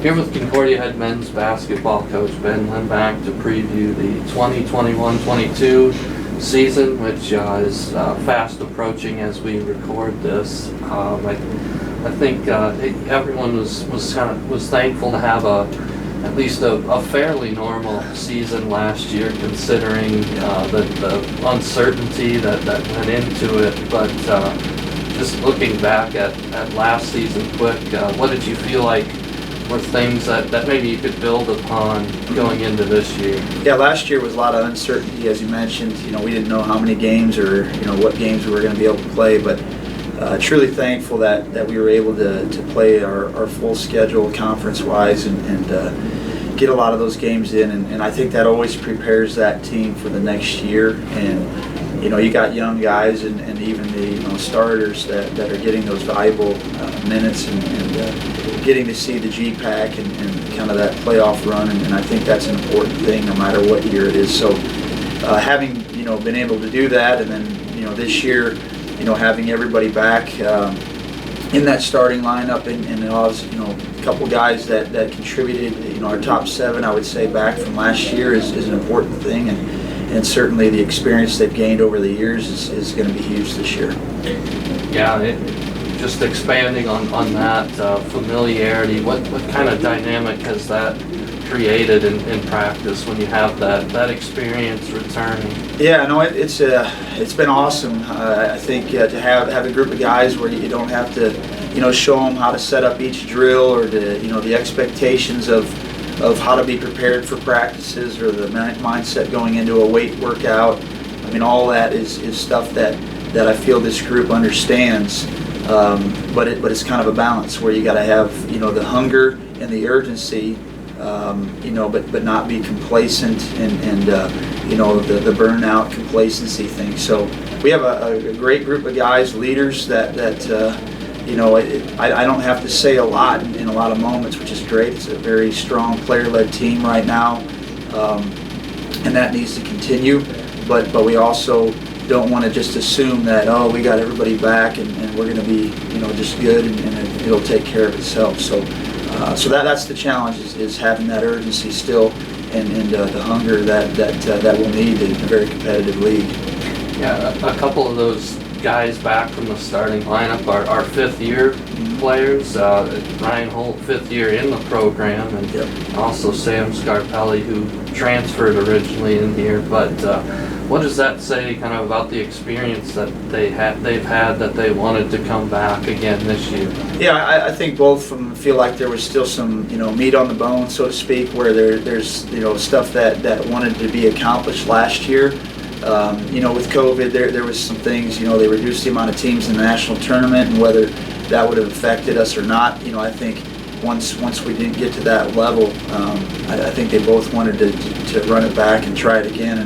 Here with Concordia head men's basketball coach Ben Limback to preview the 2021-22 season, which is fast approaching as we record this. I think everyone was thankful to have at least a fairly normal season last year, considering the uncertainty that went into it. But just looking back at last season quick, what did you feel like were things that maybe you could build upon going into this year? Yeah, last year was a lot of uncertainty, as you mentioned. We didn't know how many games or what games we were going to be able to play, but truly thankful that we were able to play our full schedule conference-wise and get a lot of those games in, and I think that always prepares that team for the next year. And you got young guys and even the starters that are getting those valuable minutes and getting to see the GPAC and kind of that playoff run, and I think that's an important thing no matter what year it is. So having been able to do that, and then this year having everybody back in that starting lineup, and a couple guys that contributed, our top 7 I would say back from last year is an important thing, and certainly the experience they've gained over the years is going to be huge this year. Yeah, just expanding on that familiarity, what kind of dynamic has that created in practice when you have that experience returning? Yeah, no, it's been awesome. I think to have a group of guys where you don't have to show them how to set up each drill, or the expectations of how to be prepared for practices, or the mindset going into a weight workout. I mean, all that is stuff that I feel this group understands. But it's kind of a balance where you got to have the hunger and the urgency, but not be complacent and the burnout complacency thing. So we have a great group of guys, leaders that I don't have to say a lot in a lot of moments, which is great. It's a very strong player-led team right now, and that needs to continue. But we also don't want to just assume that, we got everybody back and we're going to be just good and it'll take care of itself. So that's the challenge, is having that urgency still and the hunger that we'll need in a very competitive league. Yeah, a couple of those guys back from the starting lineup are fifth-year players. Ryan Holt, 5th year in the program, and also Sam Scarpelli, who transferred originally in here. But what does that say kind of about the experience that they've had that they wanted to come back again this year? Yeah, I think both of them feel like there was still some meat on the bone, so to speak, where there's stuff that wanted to be accomplished last year. With COVID, there was some things, they reduced the amount of teams in the national tournament, and whether that would have affected us or not, I think once we didn't get to that level, I think they both wanted to run it back and try it again,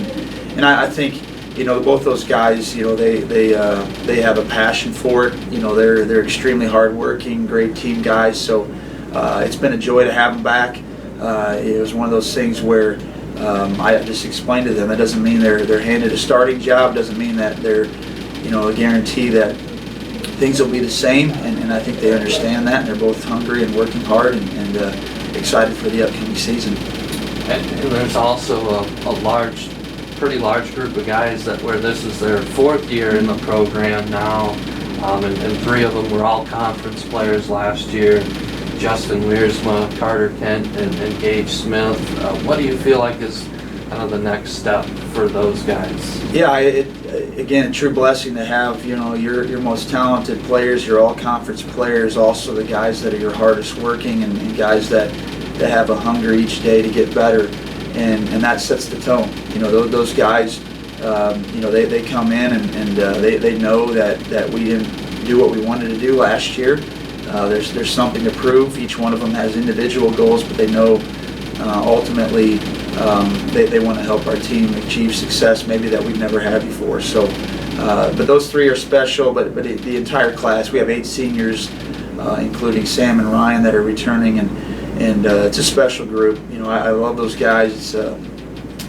and I think both those guys, they have a passion for it. They're extremely hardworking, great team guys. So it's been a joy to have them back. It was one of those things where I just explained to them, that doesn't mean they're handed a starting job, doesn't mean that they're a guarantee that things will be the same, and I think they understand that, and they're both hungry and working hard and excited for the upcoming season. And there's also a pretty large group of guys where this is their 4th year in the program now, and 3 of them were all conference players last year. Justin Wiersma, Carter Kent, and Gage Smith. What do you feel like is kind of the next step for those guys? Yeah, again, a true blessing to have your most talented players, your all-conference players, also the guys that are your hardest working, and guys that have a hunger each day to get better, and that sets the tone. Those guys, they come in and they know that we didn't do what we wanted to do last year. There's something to prove. Each one of them has individual goals, but they know ultimately they want to help our team achieve success maybe that we've never had before. So, but those 3 are special. But the entire class, we have 8 seniors, including Sam and Ryan, that are returning, and it's a special group. I love those guys. It's a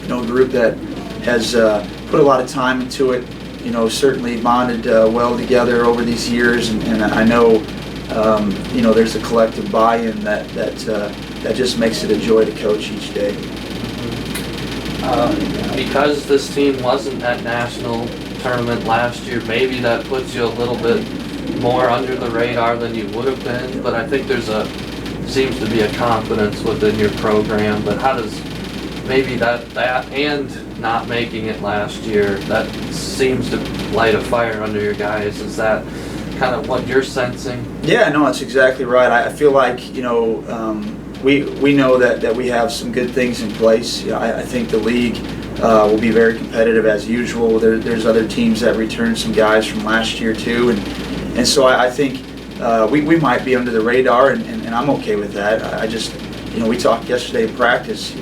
group that has put a lot of time into it. Certainly bonded well together over these years, and I know there's a collective buy-in that that just makes it a joy to coach each day. Because this team wasn't at national tournament last year, maybe that puts you a little bit more under the radar than you would have been, but I think seems to be a confidence within your program. But how does maybe that and not making it last year, that seems to light a fire under your guys? Is that kind of what you're sensing? Yeah, no, that's exactly right. I feel like, we know that we have some good things in place. I think the league will be very competitive as usual. There's other teams that return some guys from last year too, and so I think we might be under the radar, and I'm okay with that. I just, we talked yesterday in practice.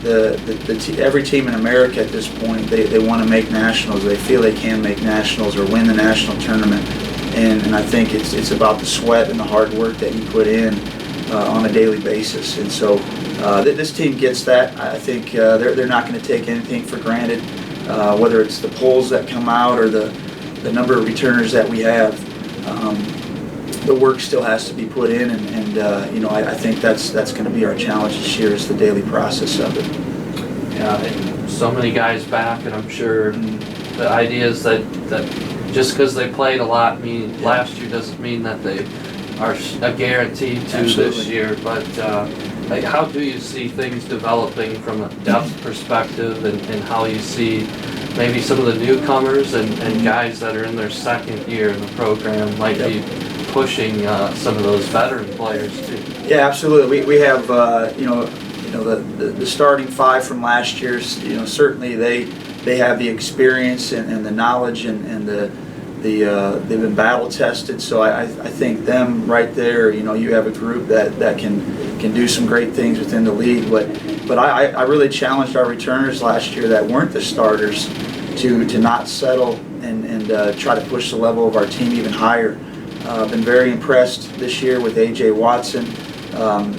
Every team in America at this point, they want to make nationals. They feel they can make nationals or win the national tournament, and I think it's about the sweat and the hard work that you put in on a daily basis. And so this team gets that. I think they're not going to take anything for granted, whether it's the polls that come out or the number of returners that we have. The work still has to be put in, and I think that's going to be our challenge this year, is the daily process of it. Yeah, so many guys back, and I'm sure the idea is that just because they played a lot last year doesn't mean that they are a guarantee to Absolutely. This year. But how do you see things developing from a depth perspective, and how you see maybe some of the newcomers and guys that are in their second year in the program might be pushing some of those veteran players too? Yeah, absolutely. We have the starting five from last year. Certainly they have the experience and the knowledge and they've been battle tested. So I think them right there. You have a group that can do some great things within the league. But I really challenged our returners last year that weren't the starters to not settle and try to push the level of our team even higher. I've been very impressed this year with A.J. Watson.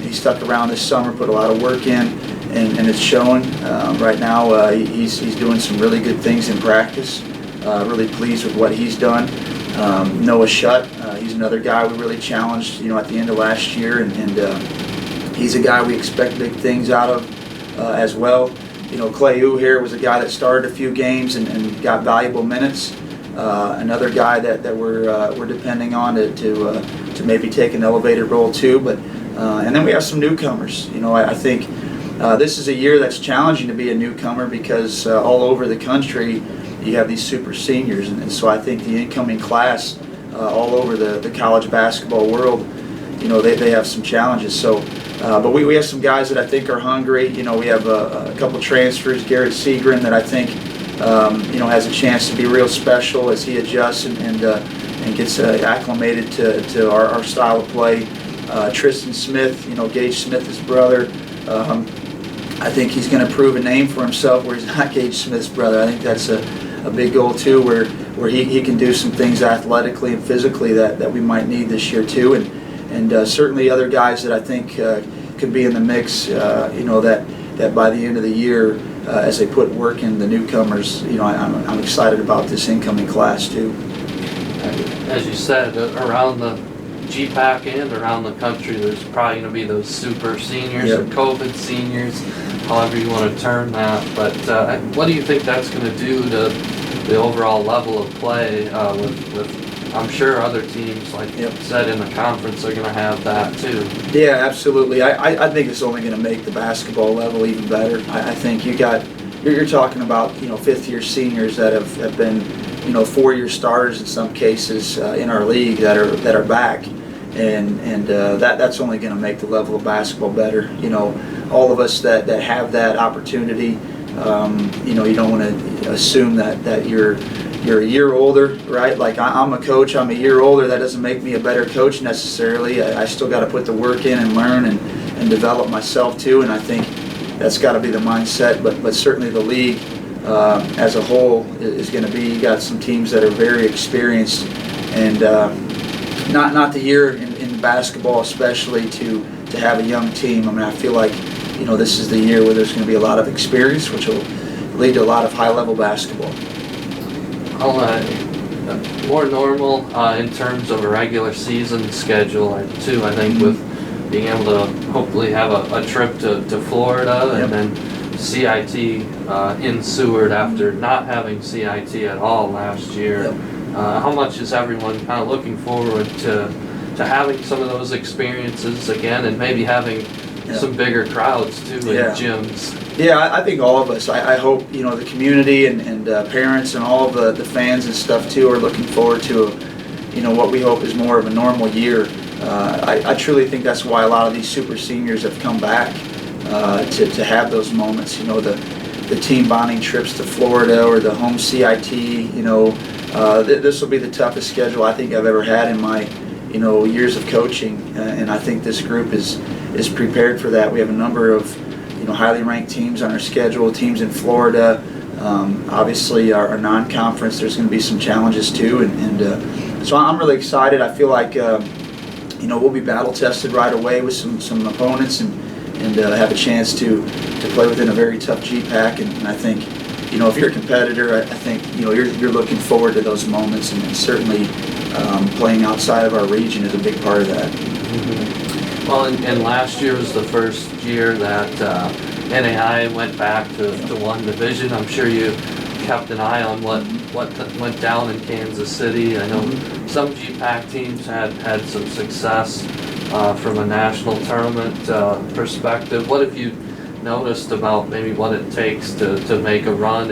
He stuck around this summer, put a lot of work in, and it's showing. Right now, he's doing some really good things in practice. Really pleased with what he's done. Noah Shutt, he's another guy we really challenged, at the end of last year, and he's a guy we expect big things out of as well. Clay here was a guy that started a few games and got valuable minutes. Another guy that we're depending on to maybe take an elevated role too. But and then we have some newcomers. I think this is a year that's challenging to be a newcomer because all over the country you have these super seniors, and so I think the incoming class all over the college basketball world, they have some challenges. So, but we have some guys that I think are hungry. We have a couple transfers, Garrett Seagren, that I think has a chance to be real special as he adjusts and gets acclimated to our style of play. Tristan Smith, Gage Smith's brother. I think he's going to prove a name for himself where he's not Gage Smith's brother. I think that's a big goal too, where he can do some things athletically and physically that we might need this year too, and certainly other guys that I think could be in the mix. That by the end of the year, as they put work in, the newcomers, I'm excited about this incoming class too. As you said, around the GPAC and around the country, there's probably going to be those super seniors or COVID seniors, however you want to term that. But what do you think that's going to do to the overall level of play with I'm sure other teams, like you said, in the conference are going to have that too. Yeah, absolutely. I think it's only going to make the basketball level even better. I think you're talking about fifth-year seniors that have been 4-year starters in some cases in our league that are back, and that's only going to make the level of basketball better. All of us that have that opportunity. You don't want to assume that you're a year older, right? Like I'm a coach, I'm a year older. That doesn't make me a better coach necessarily. I still got to put the work in and learn and develop myself too. And I think that's got to be the mindset. But certainly the league as a whole is going to be. You got some teams that are very experienced, and not the year in basketball especially to have a young team. I mean, I feel like this is the year where there's going to be a lot of experience, which will lead to a lot of high-level basketball. More normal in terms of a regular season schedule too. I think with being able to hopefully have a trip to Florida, Yep. and then CIT in Seward after not having CIT at all last year. Yep. How much is everyone kind of looking forward to having some of those experiences again, and maybe having some bigger crowds too in gyms? Yeah, I think all of us. I hope the community and parents and all of the fans and stuff too are looking forward to what we hope is more of a normal year. I truly think that's why a lot of these super seniors have come back to have those moments. The team bonding trips to Florida or the home CIT. This will be the toughest schedule I think I've ever had in my years of coaching, and I think this group is prepared for that. We have a number of highly ranked teams on our schedule, teams in Florida. Obviously, our non-conference, there's going to be some challenges too, and so I'm really excited. I feel like we'll be battle tested right away with some opponents, and have a chance to play within a very tough GPAC. And I think if you're a competitor, I think you're looking forward to those moments, and certainly playing outside of our region is a big part of that. Mm-hmm. Well, and last year was the first year that NAI went back to one division. I'm sure you kept an eye on what went down in Kansas City. I know some GPAC teams had some success from a national tournament perspective. What have you noticed about maybe what it takes to make a run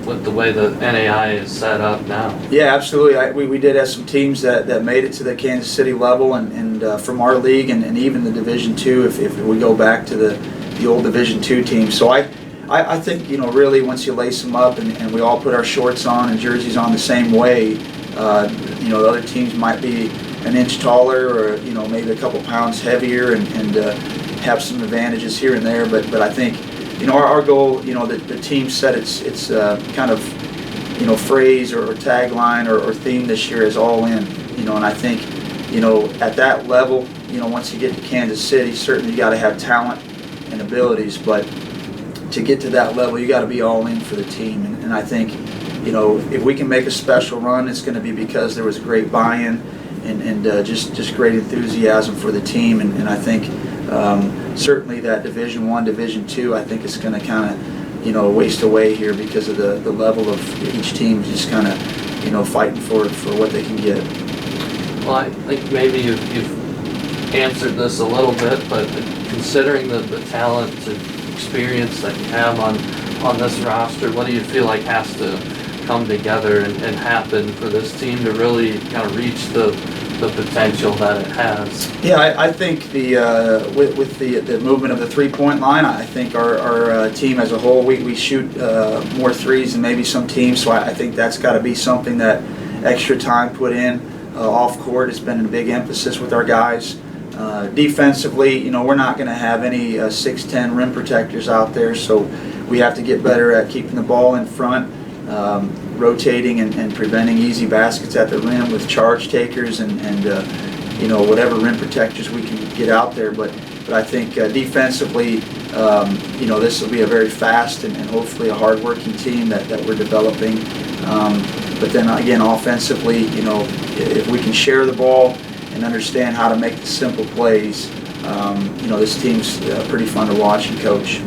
with the way the NAI is set up now? Yeah, absolutely. We did have some teams that made it to the Kansas City level, and from our league and even the Division II, if we go back to the old Division II teams. So I think really once you lace them up and we all put our shorts on and jerseys on the same way, the other teams might be an inch taller or maybe a couple pounds heavier and have some advantages here and there, but I think our goal, the team set its kind of phrase or tagline or theme this year is all in, and I think at that level, once you get to Kansas City, certainly you got to have talent and abilities, but to get to that level you got to be all in for the team, and I think if we can make a special run, it's going to be because there was great buy-in and just great enthusiasm for the team, and I think certainly that Division I, Division II, I think it's going to kind of waste away here because of the level of each team just kind of fighting for what they can get. Well, I think maybe you've answered this a little bit, but considering the talent and experience that you have on this roster, what do you feel like has to come together and happen for this team to really kind of reach the potential that it has? Yeah, I think with the movement of the three-point line, I think our team as a whole, we shoot more threes than maybe some teams, so I think that's got to be something that extra time put in off court has been a big emphasis with our guys. Defensively, we're not going to have any 6'10" rim protectors out there, so we have to get better at keeping the ball in front, rotating and preventing easy baskets at the rim with charge takers and whatever rim protectors we can get out there. But I think defensively, this will be a very fast and hopefully a hard-working team that we're developing. But then again, offensively, if we can share the ball and understand how to make the simple plays, this team's pretty fun to watch and coach.